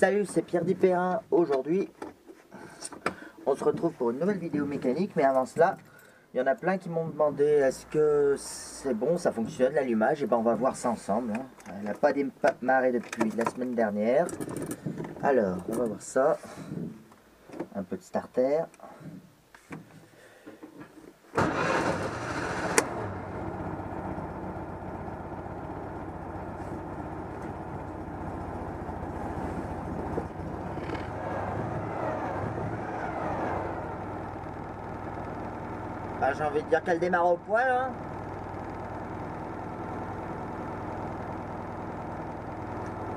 Salut, c'est Pierre Dipérin. Aujourd'hui, on se retrouve pour une nouvelle vidéo mécanique, mais avant cela, il y en a plein qui m'ont demandé est-ce que c'est bon, ça fonctionne l'allumage. Et ben on va voir ça ensemble. Elle n'a pas démarré depuis la semaine dernière. Alors, on va voir ça. Un peu de starter. Bah, j'ai envie de dire qu'elle démarre au poil, hein.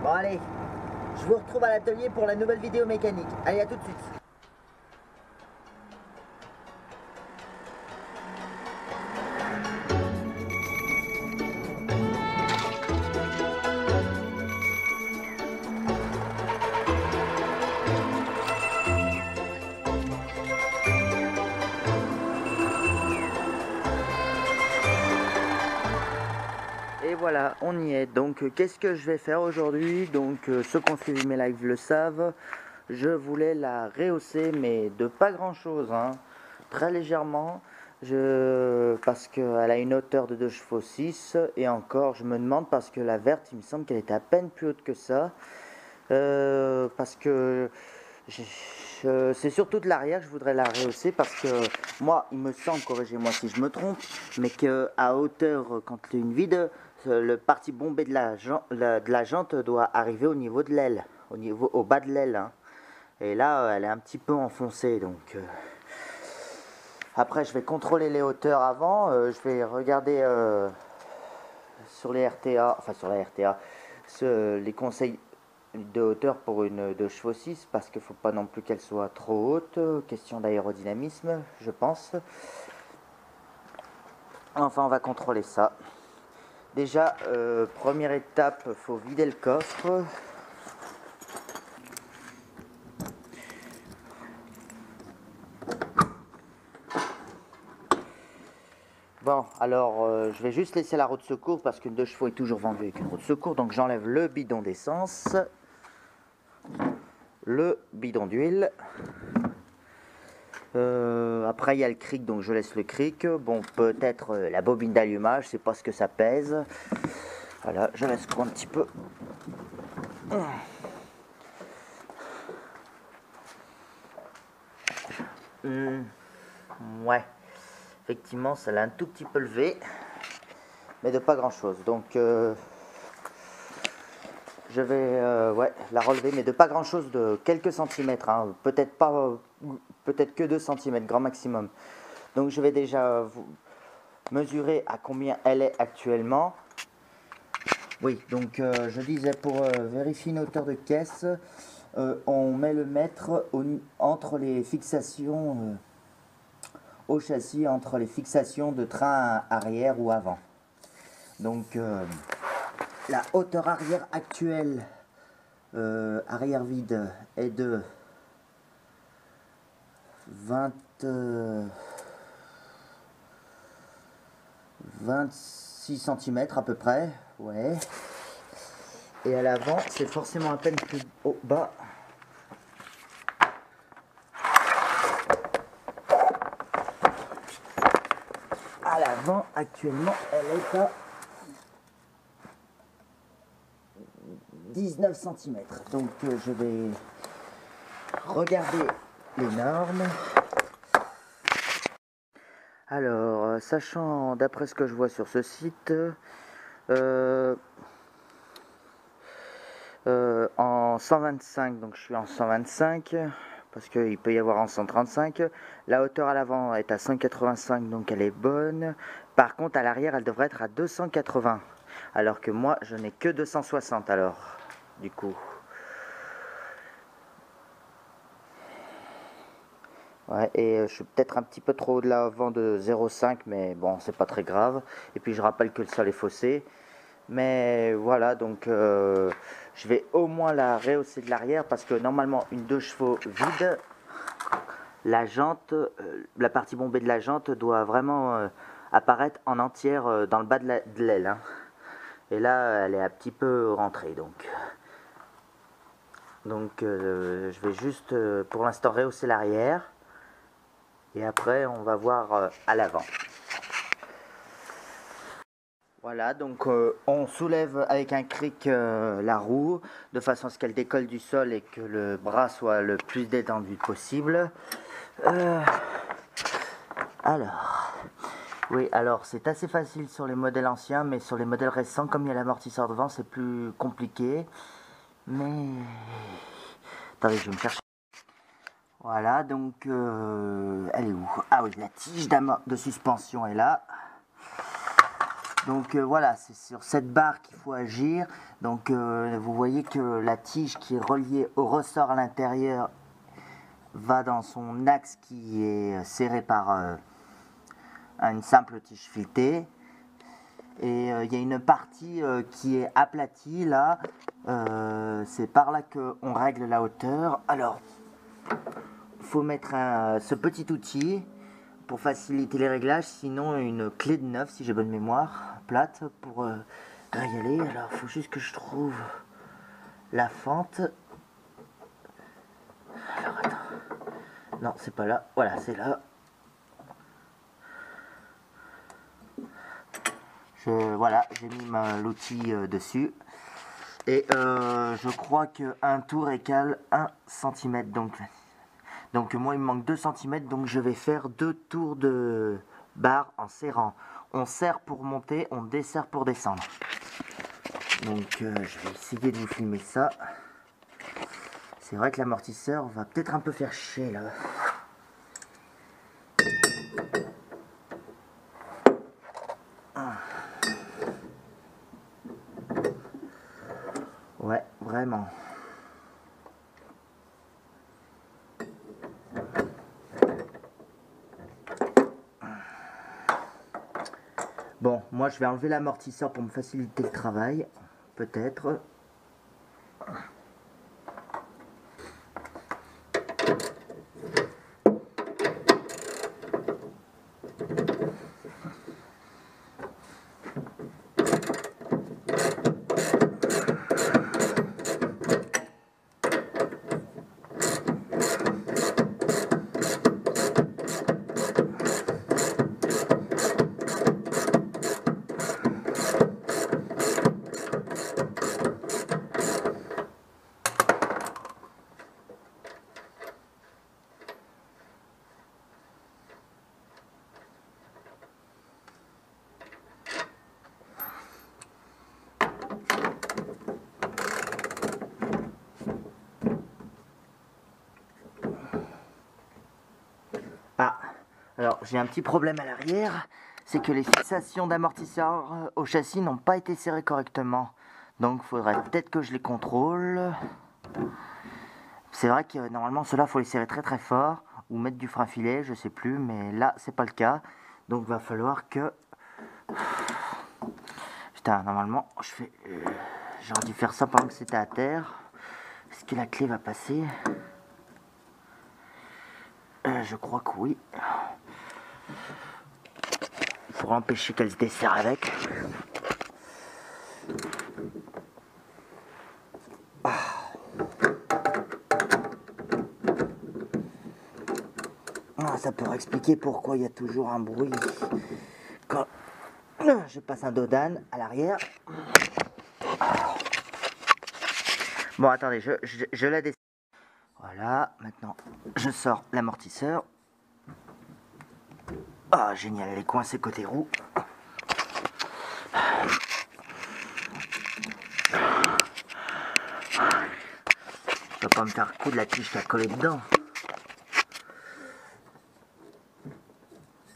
Bon allez, je vous retrouve à l'atelier pour la nouvelle vidéo mécanique. Allez, à tout de suite. Et voilà, on y est. Donc, qu'est-ce que je vais faire aujourd'hui? Donc, ceux qui ont suivi mes lives le savent. Je voulais la rehausser, mais de pas grand-chose, hein. Très légèrement. Parce qu'elle a une hauteur de 2 chevaux 6. Et encore, je me demande, parce que la verte, il me semble qu'elle était à peine plus haute que ça. Parce que c'est surtout de l'arrière que je voudrais la rehausser, parce que moi, il me semble, corrigez-moi si je me trompe, mais qu'à hauteur, quand tu es une vide, le parti bombé de la jante doit arriver au niveau de l'aile, au bas de l'aile, hein. Et là, elle est un petit peu enfoncée, donc... Après, je vais contrôler les hauteurs avant, je vais regarder sur les RTA, enfin sur la RTA, les conseils de hauteur pour une 2 chevaux 6, parce qu'il ne faut pas non plus qu'elle soit trop haute, question d'aérodynamisme, je pense. Enfin, on va contrôler ça. Déjà, première étape, il faut vider le coffre. Bon, alors, je vais juste laisser la roue de secours, parce qu'une 2 chevaux est toujours vendue avec une roue de secours. Donc j'enlève le bidon d'essence, le bidon d'huile. Après il y a le cric, donc je laisse le cric. Bon, peut-être la bobine d'allumage, c'est pas ce que ça pèse. Voilà, je laisse un petit peu. Ouais, effectivement, ça l'a un tout petit peu levé, mais de pas grand chose. Donc je vais ouais, la relever, mais de pas grand chose, de quelques centimètres, hein. Peut-être pas, peut-être que 2 cm grand maximum. Donc je vais déjà vous mesurer à combien elle est actuellement. Oui, donc je disais, pour vérifier une hauteur de caisse, on met le mètre entre les fixations au châssis, entre les fixations de train arrière ou avant. Donc la hauteur arrière actuelle, arrière vide, est de 26 cm à peu près, ouais. Et à l'avant, c'est forcément à peine plus bas. À l'avant, actuellement, elle est à 19 cm. Donc je vais regarder les normes. Alors, sachant, d'après ce que je vois sur ce site, en 125, donc je suis en 125, parce qu'il peut y avoir en 135. La hauteur à l'avant est à 185, donc elle est bonne. Par contre, à l'arrière, elle devrait être à 280, alors que moi, je n'ai que 260, alors, du coup. Ouais, et je suis peut-être un petit peu trop de l'avant de 0,5, mais bon, c'est pas très grave. Et puis je rappelle que le sol est faussé. Mais voilà, donc je vais au moins la rehausser de l'arrière, parce que normalement, une 2 chevaux vide, la jante, la partie bombée de la jante doit vraiment apparaître en entière dans le bas de l'aile, hein. Et là, elle est un petit peu rentrée, donc. Donc je vais juste pour l'instant rehausser l'arrière. Et après on va voir à l'avant. Voilà, donc on soulève avec un cric la roue de façon à ce qu'elle décolle du sol et que le bras soit le plus détendu possible. Alors, oui, alors c'est assez facile sur les modèles anciens, mais sur les modèles récents, comme il y a l'amortisseur devant, c'est plus compliqué. Mais attendez, je vais me chercher. Voilà, donc elle est où? Ah oui, la tige de suspension est là. Donc voilà, c'est sur cette barre qu'il faut agir. Donc vous voyez que la tige qui est reliée au ressort à l'intérieur va dans son axe qui est serré par une simple tige filetée. Et il y a une partie qui est aplatie là. C'est par là qu'on règle la hauteur. Alors, il faut mettre ce petit outil pour faciliter les réglages, sinon une clé de 9 si j'ai bonne mémoire, plate pour y aller. Alors il faut juste que je trouve la fente. Alors attends, non c'est pas là, voilà c'est là. Voilà, j'ai mis l'outil dessus. Et je crois qu'un tour égale 1 cm. Donc moi il me manque 2 cm, donc je vais faire 2 tours de barre en serrant. On serre pour monter, on desserre pour descendre. Donc je vais essayer de vous filmer ça. C'est vrai que l'amortisseur va peut-être un peu faire chier là. Ouais, vraiment. Bon, moi je vais enlever l'amortisseur pour me faciliter le travail, peut-être. Ah, alors j'ai un petit problème à l'arrière, c'est que les fixations d'amortisseur au châssis n'ont pas été serrées correctement. Donc il faudrait peut-être que je les contrôle. C'est vrai que normalement ceux-là faut les serrer très très fort ou mettre du frein filet, je sais plus, mais là c'est pas le cas. Donc va falloir que... Putain, normalement j'aurais dû faire ça pendant que c'était à terre. Est-ce que la clé va passer? Je crois que oui. Pour empêcher qu'elle se desserre avec. Ah, ça pourrait expliquer pourquoi il y a toujours un bruit quand je passe un dodane à l'arrière. Bon, attendez, je la descends. Voilà, maintenant je sors l'amortisseur. Ah, génial, elle est coincée côté roue. Je peux pas me faire coup de la tige qui a collé dedans.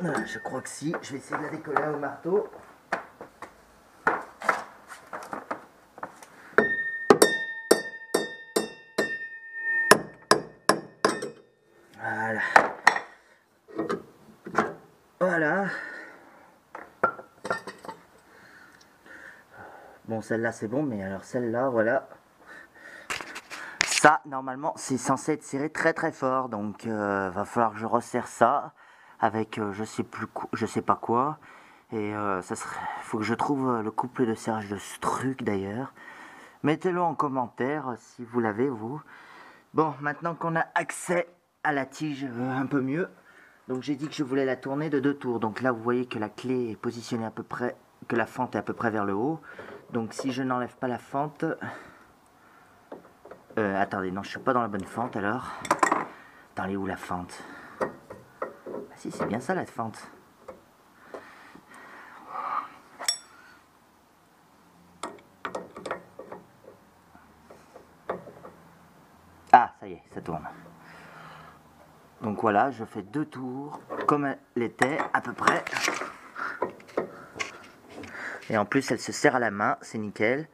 Ah, je crois que si, je vais essayer de la décoller au marteau. Voilà. Voilà. Bon, celle-là c'est bon, mais alors celle-là, voilà. Ça, normalement, c'est censé être serré très très fort, donc va falloir que je resserre ça avec je sais pas quoi. Et faut que je trouve le couplet de serrage de ce truc d'ailleurs. Mettez-le en commentaire si vous l'avez vous. Bon, maintenant qu'on a accès à la tige un peu mieux, donc j'ai dit que je voulais la tourner de 2 tours. Donc là, vous voyez que la clé est positionnée à peu près, que la fente est à peu près vers le haut. Donc si je n'enlève pas la fente... attendez, non, je suis pas dans la bonne fente alors. Attends, elle est où la fente? Ah si, c'est bien ça la fente. Ah, ça y est, ça tourne. Donc voilà, je fais 2 tours, comme elle était, à peu près. Et en plus, elle se serre à la main, c'est nickel.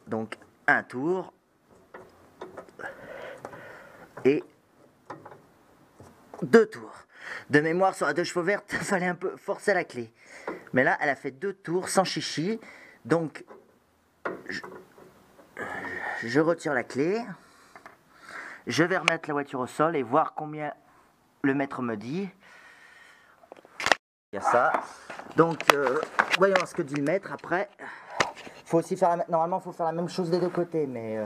Donc, un tour. Et 2 tours. De mémoire, sur la 2 chevaux verte, il fallait un peu forcer la clé. Mais là, elle a fait 2 tours sans chichi. Donc, je retire la clé. Je vais remettre la voiture au sol et voir combien le maître me dit. Il y a ça. Donc, voyons ce que dit le maître. Après, faut aussi faire normalement, il faut faire la même chose des 2 côtés. Mais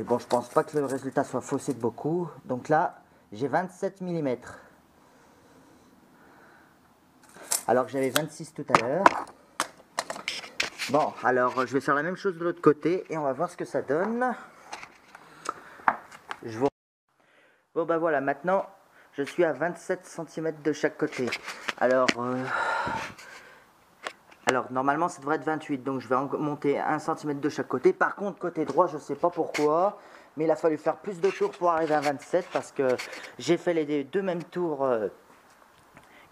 bon, je pense pas que le résultat soit faussé de beaucoup. Donc là, j'ai 27 mm. Alors que j'avais 26 tout à l'heure. Bon, alors je vais faire la même chose de l'autre côté et on va voir ce que ça donne. Bon bah voilà, maintenant je suis à 27 cm de chaque côté. Alors normalement ça devrait être 28, donc je vais monter 1 cm de chaque côté. Par contre côté droit, je sais pas pourquoi, mais il a fallu faire plus de tours pour arriver à 27 parce que j'ai fait les 2 mêmes tours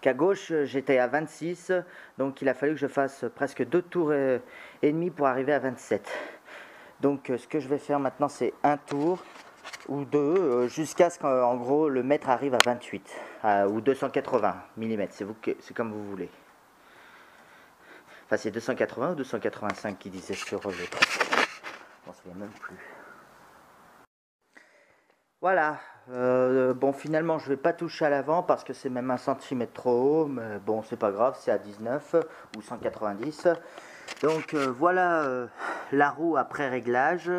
qu'à gauche, j'étais à 26, donc il a fallu que je fasse presque 2 tours et demi pour arriver à 27. Donc ce que je vais faire maintenant, c'est un tour ou 2 jusqu'à ce qu'en gros le mètre arrive à 28 ou 280 mm, c'est comme vous voulez. Enfin c'est 280 ou 285 qui disait sur l'autre, je m'en souviens même plus. Voilà, bon finalement je vais pas toucher à l'avant parce que c'est même 1 cm trop haut, mais bon c'est pas grave, c'est à 19 ou 190. Donc voilà la roue après réglage.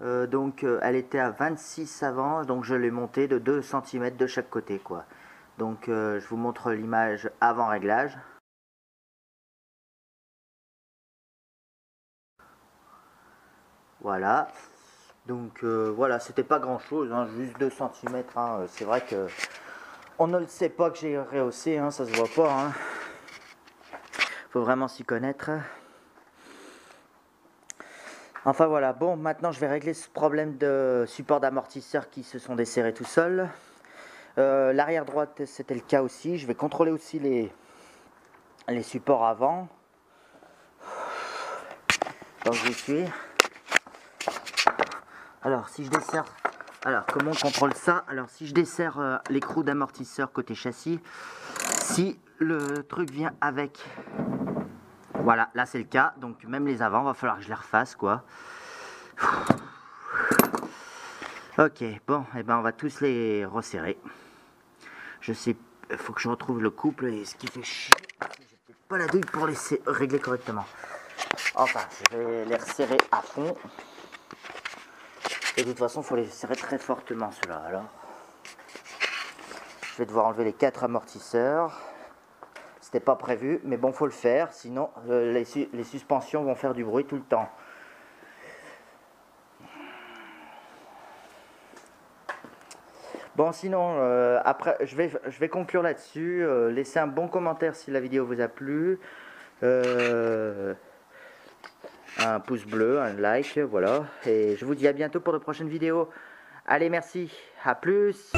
Donc elle était à 26 avant, donc je l'ai montée de 2 cm de chaque côté quoi. Donc je vous montre l'image avant réglage. Voilà. Donc voilà, c'était pas grand chose, hein, juste 2 cm. Hein. C'est vrai que on ne le sait pas que j'ai rehaussé, hein, ça se voit pas. Hein. Faut vraiment s'y connaître. Enfin voilà, bon, maintenant je vais régler ce problème de support d'amortisseur qui se sont desserrés tout seuls. L'arrière droite, c'était le cas aussi. Je vais contrôler aussi les supports avant. Donc j'y suis. Alors si je desserre, alors comment on contrôle ça? Alors si je desserre l'écrou d'amortisseur côté châssis, si le truc vient avec, voilà, là c'est le cas, donc même les avants, va falloir que je les refasse quoi. Ok, bon, et ben on va tous les resserrer. Je sais, il faut que je retrouve le couple et ce qui fait chier, j'ai peut-être pas la douille pour les régler correctement. Enfin, je vais les resserrer à fond. Et de toute façon, il faut les serrer très fortement ceux-là. Alors, je vais devoir enlever les 4 amortisseurs. C'était pas prévu, mais bon, faut le faire. Sinon, les suspensions vont faire du bruit tout le temps. Bon, sinon, après, je vais conclure là-dessus. Laissez un bon commentaire si la vidéo vous a plu. Un pouce bleu, un like, voilà. Et je vous dis à bientôt pour de prochaines vidéos. Allez, merci, à plus.